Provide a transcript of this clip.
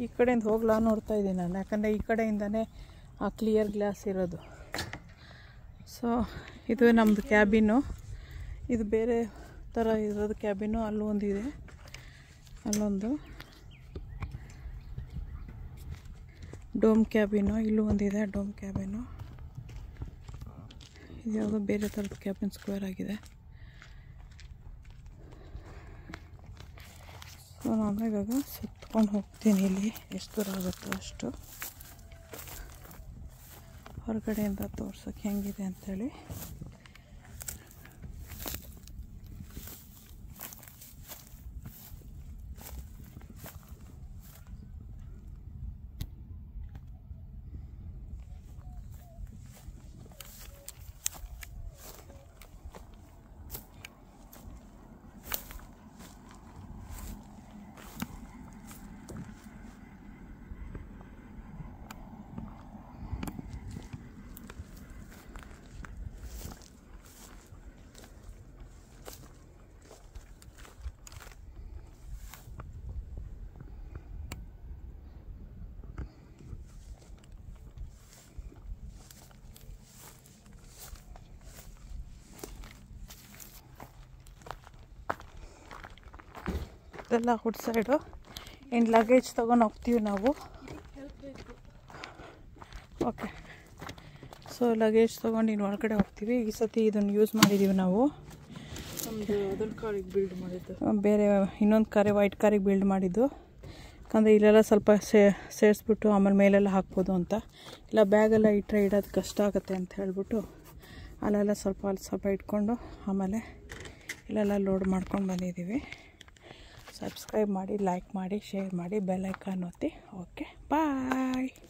ಈ ಕಡೆಯಿಂದ ಹೋಗ್ಲಾ ನೋಡ್ತಾ ಇದ್ದೀನಿ ನಾನು, ಯಾಕಂದರೆ ಈ ಕಡೆಯಿಂದನೇ ಆ ಕ್ಲಿಯರ್ ಗ್ಲಾಸ್ ಇರೋದು. ಸೊ ಇದು ನಮ್ಮದು ಕ್ಯಾಬಿನು. ಇದು ಬೇರೆ ಥರ ಇರೋದು ಕ್ಯಾಬಿನು. ಅಲ್ಲೊಂದಿದೆ, ಅಲ್ಲೊಂದು ಡೋಮ್ ಕ್ಯಾಬಿನು, ಇಲ್ಲೂ ಒಂದಿದೆ ಡೋಮ್ ಕ್ಯಾಬಿನು. ಇದು ಯಾವುದೋ ಬೇರೆ ಥರದ ಕ್ಯಾಬಿನ್, ಸ್ಕ್ವೇರ್ ಆಗಿದೆ. ಸೊ ನಾನು ಇವಾಗ ಸುತ್ಕೊಂಡು ಹೋಗ್ತೀನಿ. ಇಲ್ಲಿ ಎಷ್ಟು ದೂರ ಆಗುತ್ತೋ ಅಷ್ಟು ಹೊರಗಡೆಯಿಂದ ತೋರ್ಸೋಕ್ಕೆ ಹೆಂಗಿದೆ ಅಂಥೇಳಿ. ಇದೆಲ್ಲ ಔಟ್ ಸೈಡು. ಇನ್ನು ಲಗೇಜ್ ತೊಗೊಂಡು ಹೋಗ್ತೀವಿ ನಾವು. ಓಕೆ, ಸೊ ಲಗೇಜ್ ತೊಗೊಂಡು ಇನ್ನು ಒಳಗಡೆ ಹೋಗ್ತೀವಿ. ಈ ಸತಿ ಇದನ್ನು ಯೂಸ್ ಮಾಡಿದ್ದೀವಿ ನಾವು. ನಮ್ಮದು ಅದೊಂದು ಕಾರಿಗೆ ಬಿಲ್ಡ್ ಮಾಡಿದ್ದು, ಬೇರೆ ಇನ್ನೊಂದು ಕಾರೇ ವೈಟ್ ಕಾರಿಗೆ ಬಿಲ್ಡ್ ಮಾಡಿದ್ದು. ಯಾಕಂದರೆ ಇಲ್ಲೆಲ್ಲ ಸ್ವಲ್ಪ ಸೇರಿಸ್ಬಿಟ್ಟು ಆಮೇಲೆ ಮೇಲೆಲ್ಲ ಹಾಕ್ಬೋದು ಅಂತ. ಇಲ್ಲ ಬ್ಯಾಗೆಲ್ಲ ಇಟ್ಟರೆ ಇಡೋದು ಕಷ್ಟ ಆಗುತ್ತೆ ಅಂತ ಹೇಳ್ಬಿಟ್ಟು ಅಲ್ಲೆಲ್ಲ ಸ್ವಲ್ಪ ಇಟ್ಕೊಂಡು ಆಮೇಲೆ ಇಲ್ಲೆಲ್ಲ ಲೋಡ್ ಮಾಡ್ಕೊಂಡು ಬಂದಿದ್ದೀವಿ. ಸಬ್ಸ್ಕ್ರೈಬ್ ಮಾಡಿ, ಲೈಕ್ ಮಾಡಿ, ಶೇರ್ ಮಾಡಿ, ಬೆಲ್ ಐಕಾನ್ ಒತ್ತಿ. ಓಕೆ, ಬಾಯ್.